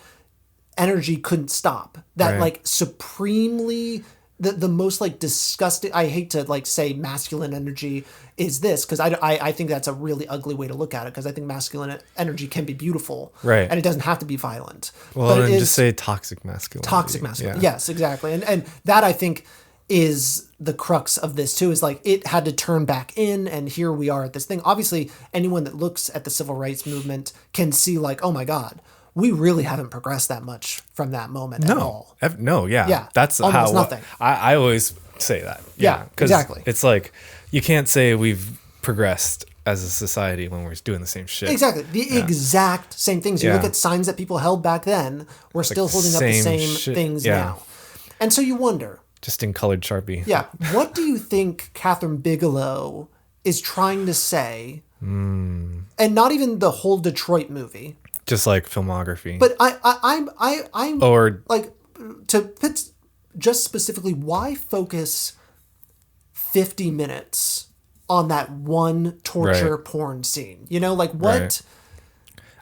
energy couldn't stop. That like supremely, the most like disgusting, I hate to like say masculine energy is this, because I think that's a really ugly way to look at it, because I think masculine energy can be beautiful, right? And it doesn't have to be violent. Well, but then just say toxic masculinity. Toxic masculinity, yes, exactly. And that, I think, is the crux of this too, is like it had to turn back in, and here we are at this thing. Obviously, anyone that looks at the civil rights movement can see like, oh my God, we really haven't progressed that much from that moment at all. Yeah. That's almost nothing. I always say that. Yeah, exactly. It's like, you can't say we've progressed as a society when we're doing the same shit. Exactly. The exact same things. You look at signs that people held back then, we're still holding up the same things now. And so you wonder. Just in colored Sharpie. Yeah. What do you think Kathryn Bigelow is trying to say? And not even the whole Detroit movie. Just like filmography. But I'm or like, to put just specifically, why focus 50 minutes on that one torture porn scene? You know, like what? Right.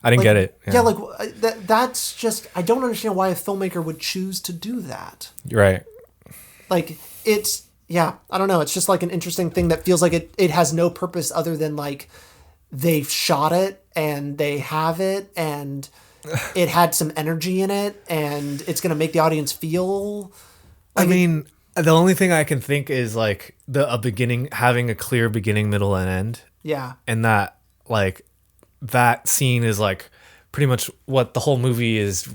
I didn't get it. Yeah, like that's just, I don't understand why a filmmaker would choose to do that. Right. Like it's, I don't know. It's just like an interesting thing that feels like it has no purpose other than like they've shot it and they have it and it had some energy in it and it's going to make the audience feel like, I mean, the only thing I can think is like having a clear beginning, middle, and end. Yeah. And that like that scene is like pretty much what the whole movie is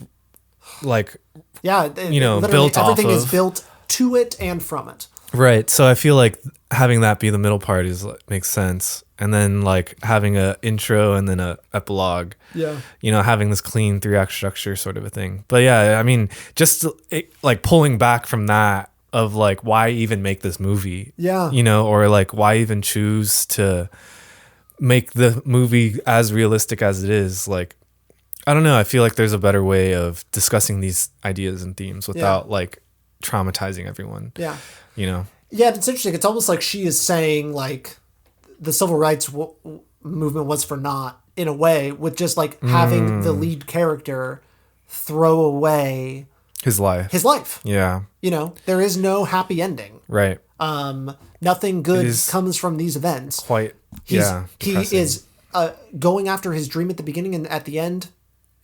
like. Yeah. Built off of. Everything is built to it and from it. Right. So I feel like having that be the middle part makes sense. And then like having a intro and then a epilogue. Yeah. Having this clean 3-act structure sort of a thing. But yeah, I mean, just like pulling back from that of like, why even make this movie? Yeah. Or like, why even choose to make the movie as realistic as it is? Like, I don't know. I feel like there's a better way of discussing these ideas and themes without like traumatizing everyone. Yeah. Yeah, it's interesting. It's almost like she is saying like the civil rights movement was for naught in a way, with just like having the lead character throw away his life. Yeah. There is no happy ending. Right. Nothing good comes from these events. Quite. He is going after his dream at the beginning, and at the end,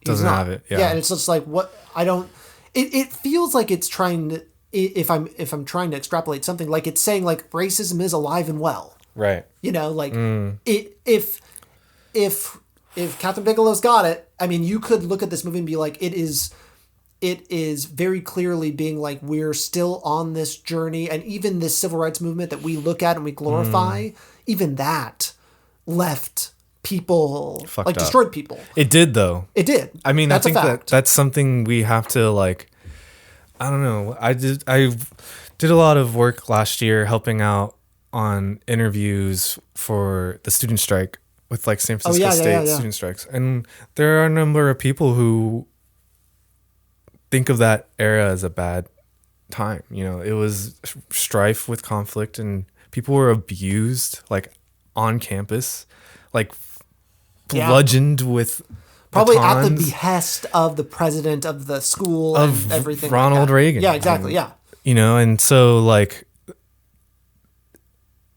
doesn't have it. Yeah. And it's just like, what I don't. It feels like it's trying to. If I'm trying to extrapolate something, like it's saying like racism is alive and well. Right. Like if Kathryn Bigelow's got it, I mean, you could look at this movie and be like, it is it is very clearly being like, we're still on this journey. And even this civil rights movement that we look at and we glorify, even that left people, fucked like up. Destroyed people. It did though. It did. I mean, I think that's something we have to like, I don't know. I did a lot of work last year helping out on interviews for the student strike with like San Francisco State student strikes. And there are a number of people who think of that era as a bad time. You know, it was strife with conflict and people were abused like on campus, like bludgeoned with probably batons. At the behest of the president of the school and everything. Ronald Reagan. Yeah, exactly. You know, and so like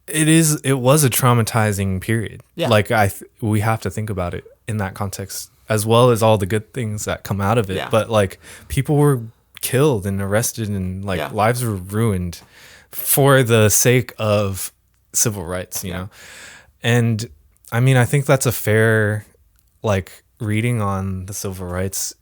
it was a traumatizing period. Yeah. Like we have to think about it in that context as well as all the good things that come out of it. Yeah. But like people were killed and arrested and like lives were ruined for the sake of civil rights, you know? And I mean, I think that's a fair like reading on the civil rights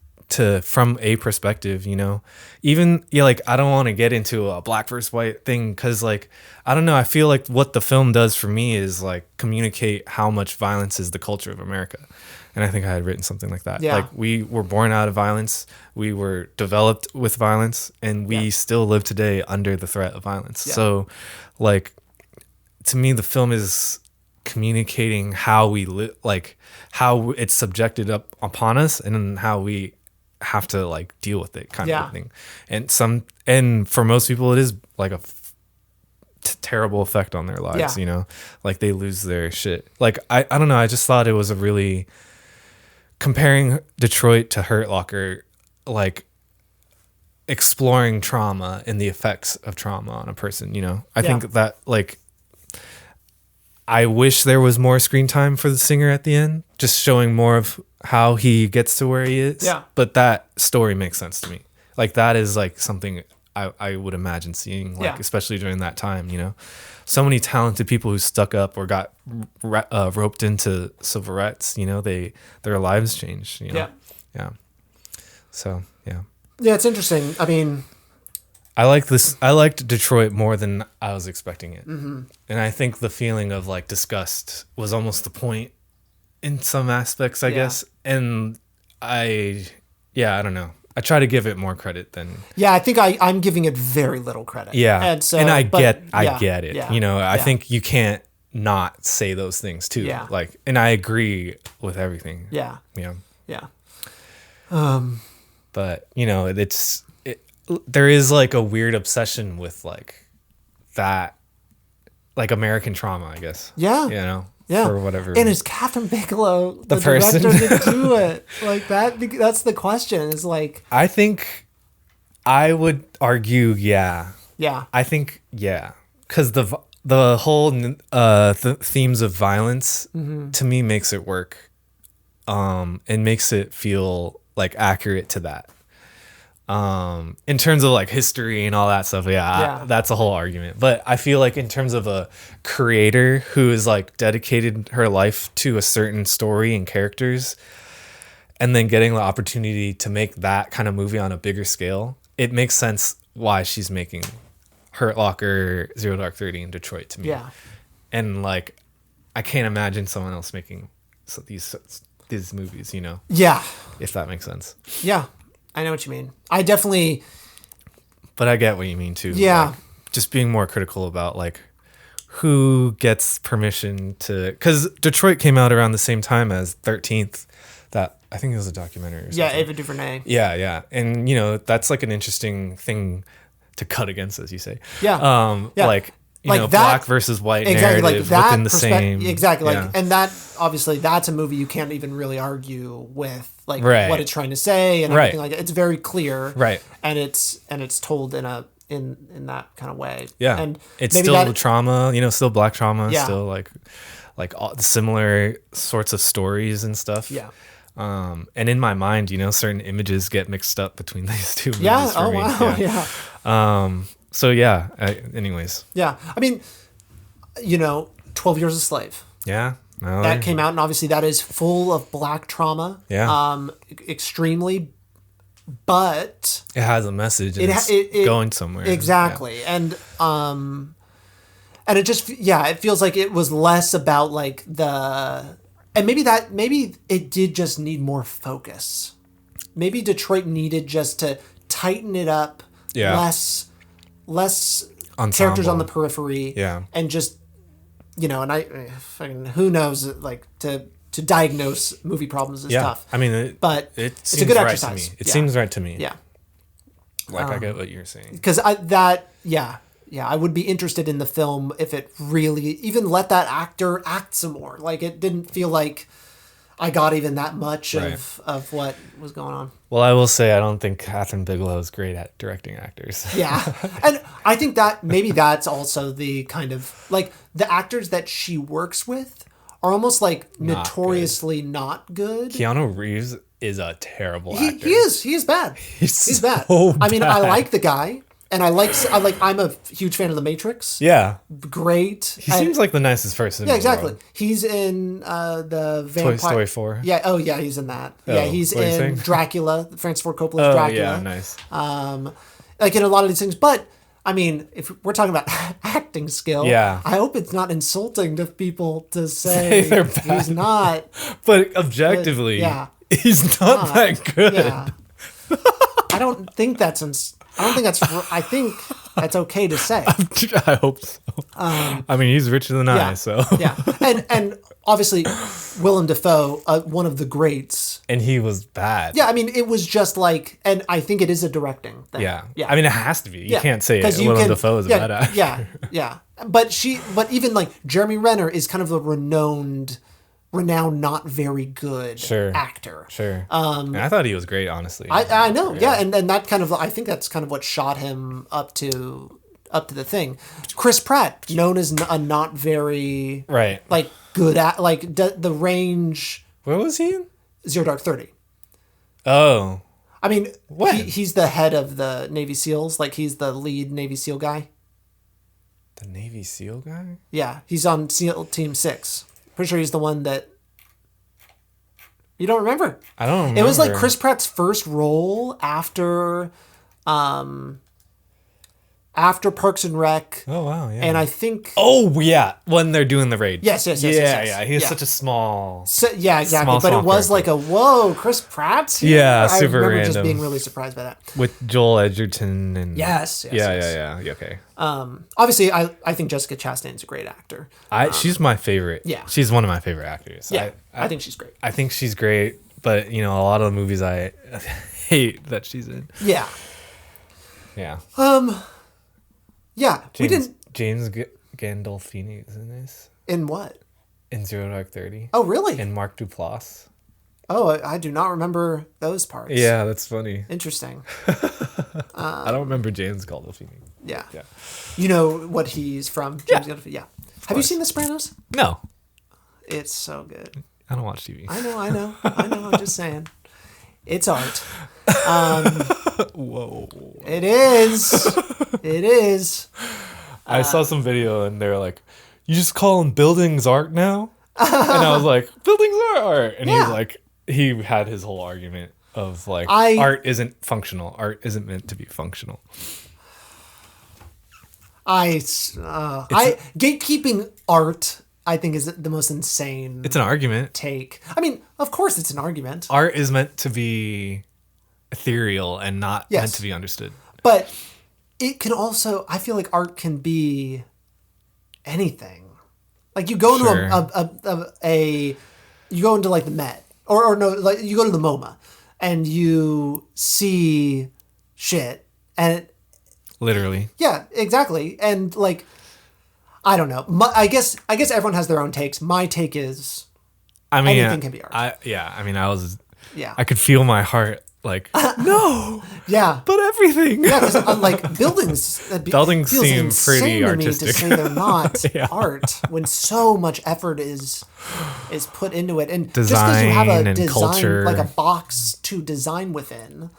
from a perspective, you know, even like I don't want to get into a black versus white thing because like I don't know, I feel like what the film does for me is like communicate how much violence is the culture of America. And I think I had written something like that. Like we were born out of violence, we were developed with violence, and we still live today under the threat of violence. So like to me the film is communicating how we live, like how it's subjected up upon us and how we have to like deal with it kind of thing. And for most people it is like a terrible effect on their lives, you know, like they lose their shit. Like I don't know, I just thought it was a really comparing Detroit to Hurt Locker, like exploring trauma and the effects of trauma on a person, you know. I think that like I wish there was more screen time for the singer at the end, just showing more of how he gets to where he is. Yeah. But that story makes sense to me. Like that is like something I would imagine seeing, like especially during that time, you know. So many talented people who stuck up or got roped into civil rights, you know, their lives changed, you know. Yeah. So, yeah. Yeah, it's interesting. I mean, I liked Detroit more than I was expecting it. Mm-hmm. And I think the feeling of like disgust was almost the point in some aspects, I guess. And I don't know. I try to give it more credit than. Yeah, I think I'm giving it very little credit. Yeah. And I get it. Yeah, you know, I think you can't not say those things too. Yeah. Like, and I agree with everything. Yeah. Yeah. Yeah. But, you know, there is like a weird obsession with like that, like American trauma, I guess. Yeah. You know? Yeah. For whatever. And is Kathryn Bigelow the person director to do it? Like that's the question. Is like I think I would argue yeah. Yeah. I think yeah. Cuz the whole themes of violence to me makes it work. And makes it feel like accurate to that. In terms of like history and all that stuff, that's a whole argument. But I feel like in terms of a creator who is like dedicated her life to a certain story and characters, and then getting the opportunity to make that kind of movie on a bigger scale, it makes sense why she's making Hurt Locker, Zero Dark 30 in Detroit to me. Yeah. And like, I can't imagine someone else making these movies, you know? Yeah. If that makes sense. Yeah. I know what you mean. I definitely. But I get what you mean too. Yeah. Like, just being more critical about like who gets permission to. Because Detroit came out around the same time as 13th. That I think it was a documentary. Or yeah, Ava DuVernay. Yeah, yeah. And, you know, that's like an interesting thing to cut against, as you say. Yeah. Like. You know, that, black versus white narrative like that within the same. Exactly. Like, and that obviously that's a movie you can't even really argue with, like what it's trying to say and everything like that. It's very clear, right? And it's told in that kind of way. Yeah, and it's still trauma. You know, still black trauma. Yeah. Still like all the similar sorts of stories and stuff. Yeah. And in my mind, you know, certain images get mixed up between these two movies. Yeah. For me. Wow. Yeah. So yeah, anyways. Yeah. I mean, you know, 12 Years a Slave. Yeah. That came out, and obviously that is full of black trauma. Yeah. Extremely but it has a message and it's going somewhere. Exactly. Yeah. And it just, it feels like it was less about like and maybe it did just need more focus. Maybe Detroit needed just to tighten it up, less ensemble. Characters on the periphery, and just, and who knows, like to diagnose movie problems is tough. I mean, but it's a good right exercise. To me. It seems right to me. Yeah. Like I get what you're saying. Because I would be interested in the film if it really even let that actor act some more. Like it didn't feel like I got even that much of what was going on. Well, I will say I don't think Kathryn Bigelow is great at directing actors. Yeah. And I think that maybe that's also the kind of like the actors that she works with are almost like notoriously not good. Keanu Reeves is a terrible actor. He is bad. He's bad. So I mean, I like the guy. And I'm a huge fan of The Matrix. Yeah. Great. He seems like the nicest person in the world. He's in the Toy Vampire... Story 4. Yeah, oh yeah, he's in that. Yeah, he's in Dracula, Francis Ford Coppola's Dracula. Yeah, nice. Like in a lot of these things. But, I mean, if we're talking about acting skill, I hope it's not insulting to people to say they're bad. He's not. But objectively, he's not that good. Yeah. I don't think that's... I think that's okay to say. I hope so. I mean, he's richer than I, so. Yeah. And obviously, Willem Dafoe, one of the greats. And he was bad. Yeah, I mean, it was just like, and I think it is a directing thing. Yeah. I mean, it has to be. You can't say Willem Dafoe is a bad actor. Yeah. But even like Jeremy Renner is kind of a renowned, not very good actor. Sure. I thought he was great, honestly. I know. Yeah. And that kind of, I think that's kind of what shot him up to the thing. Chris Pratt, known as a not very like good at like the range. Where was he in? Zero Dark 30. Oh. I mean, he's the head of the Navy SEALs. Like he's the lead Navy SEAL guy. The Navy SEAL guy? Yeah, he's on SEAL Team 6. Pretty sure he's the one that... You don't remember? I don't remember. It was like Chris Pratt's first role after Parks and Rec. Oh, wow, yeah. And I think... Oh, yeah, when they're doing the raid. Yes. Yeah, he was such a small... exactly. Small it was character. Like a, whoa, Chris Pratt's here? Yeah, super random. I remember just being really surprised by that. With Joel Edgerton and... Yes. Yeah, okay. Obviously, I think Jessica Chastain's a great actor. She's my favorite. Yeah. She's one of my favorite actors. Yeah, I think she's great. I think she's great, but, a lot of the movies I hate that she's in. Yeah. Yeah. Yeah, James Gandolfini is in this. In what? In Zero Dark 30. Oh, really? And Mark Duplass. Oh, I do not remember those parts. Yeah, that's funny. Interesting. I don't remember James Gandolfini. Yeah. You know what he's from? James Gandolfini. Yeah. Have you seen The Sopranos? No. It's so good. I don't watch TV. I know. I'm just saying. It's art. Whoa. It is. I saw some video and they were like, you just call them buildings art now? And I was like, buildings are art. And he was like, he had his whole argument of like, art isn't functional. Art isn't meant to be functional. Gatekeeping art, I think, is the most insane. It's an argument. Take. I mean, of course it's an argument. Art is meant to be ethereal and not meant to be understood. But it can also, I feel like art can be anything. Like you go into you go into like the Met or no, like you go to the MoMA and you see shit and literally. Yeah, exactly. And like, I don't know. I guess everyone has their own takes. My take is, anything can be art. I could feel my heart like, no. Yeah. But everything. Yeah, because like buildings seem pretty artistic. To say they're not art when so much effort is put into it, and design, just because you have a and design culture. like a box to design within,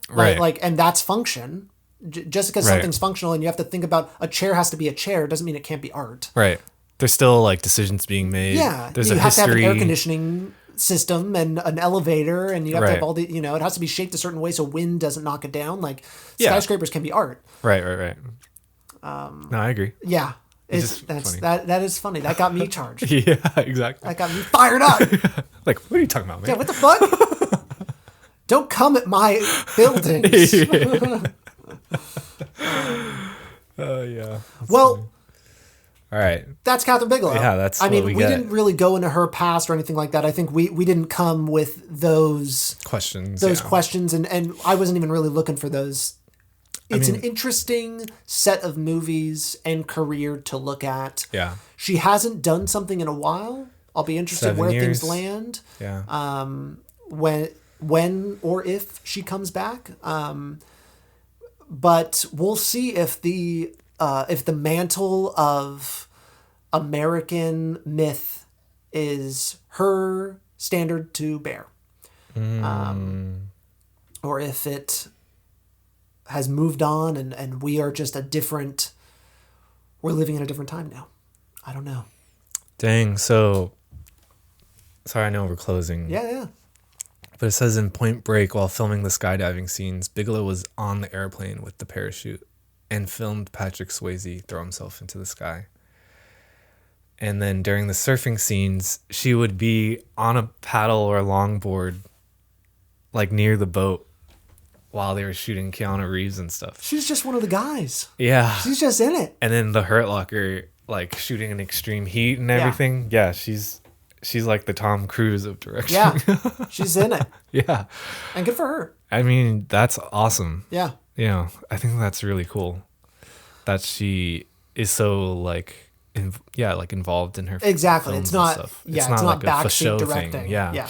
right? Like, and that's function. Just because something's functional and you have to think about a chair has to be a chair doesn't mean it can't be art. Right. There's still like decisions being made. Yeah. There's you a have history. to have an air conditioning system and an elevator, and you have to have all the, it has to be shaped a certain way so wind doesn't knock it down. Like skyscrapers can be art. Right. No, I agree. Yeah. That is funny. That got me charged. Yeah, exactly. That got me fired up. Like, what are you talking about, man? Yeah, what the fuck? Don't come at my buildings. Oh, yeah. Well, funny. All right. That's Kathryn Bigelow. Yeah, that's I mean, we didn't really go into her past or anything like that. I think we didn't come with those questions. Questions, and I wasn't even really looking for those. It's an interesting set of movies and career to look at. Yeah. She hasn't done something in a while. I'll be interested 7 where years. things land. Yeah. When or if she comes back. But we'll see if the mantle of American myth is her standard to bear, or if it has moved on and we are just we're living in a different time now. I don't know. Dang. So, sorry, I know we're closing. Yeah. But it says in Point Break, while filming the skydiving scenes, Bigelow was on the airplane with the parachute and filmed Patrick Swayze throw himself into the sky. And then during the surfing scenes, she would be on a paddle or a longboard, like near the boat, while they were shooting Keanu Reeves and stuff. She's just one of the guys. Yeah. She's just in it. And then the Hurt Locker, like shooting in extreme heat and everything. Yeah, she's like the Tom Cruise of direction. Yeah, she's in it. Yeah. And good for her. I mean, that's awesome. Yeah. Yeah, I think that's really cool that she is so like involved in her exactly. films It's not and stuff. It's not like backseat directing. Thing. Yeah.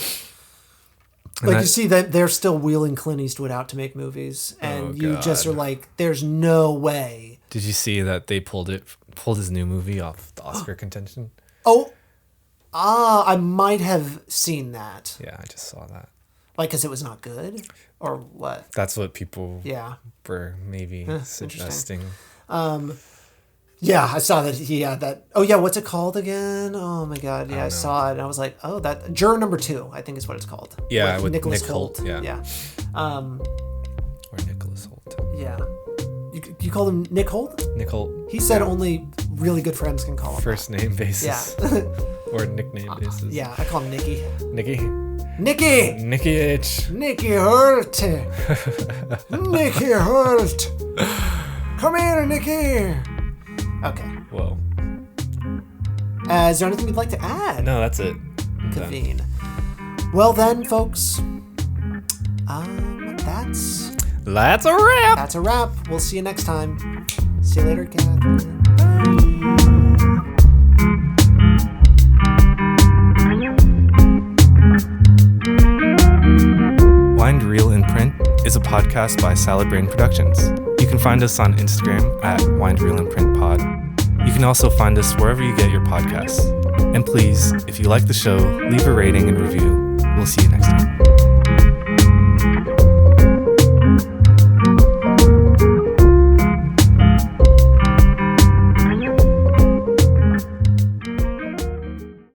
Like you see that they're still wheeling Clint Eastwood out to make movies, and you just are like, "There's no way." Did you see that they pulled his new movie off the Oscar contention? I might have seen that. Yeah, I just saw that. Like, because it was not good, or what? That's what people were maybe suggesting. Yeah, I saw that he had that. Oh yeah, what's it called again? Oh my god, yeah, I saw it and I was like, oh, that Juror Number 2, I think is what it's called. Yeah, with Nicholas Nick Hoult. Yeah. Or Nicholas Hoult. Yeah. You called him Nick Hoult? Nick Hoult. He said only really good friends can call him first name basis. Yeah. Or nickname basis. Yeah, I call him Nicky. Nicky H. Nicky Hurt. Nicky Hurt. Come here, Nicky. Okay. Whoa. Is there anything you'd like to add? No, that's it. Kaveen. Well then, folks. That's a wrap. That's a wrap. We'll see you next time. See you later, Kathryn. Wind Reel in Print is a podcast by Salad Brain Productions. You can find us on Instagram at Wind Reel in Print Pod. You can also find us wherever you get your podcasts. And please, if you like the show, leave a rating and review. We'll see you next time.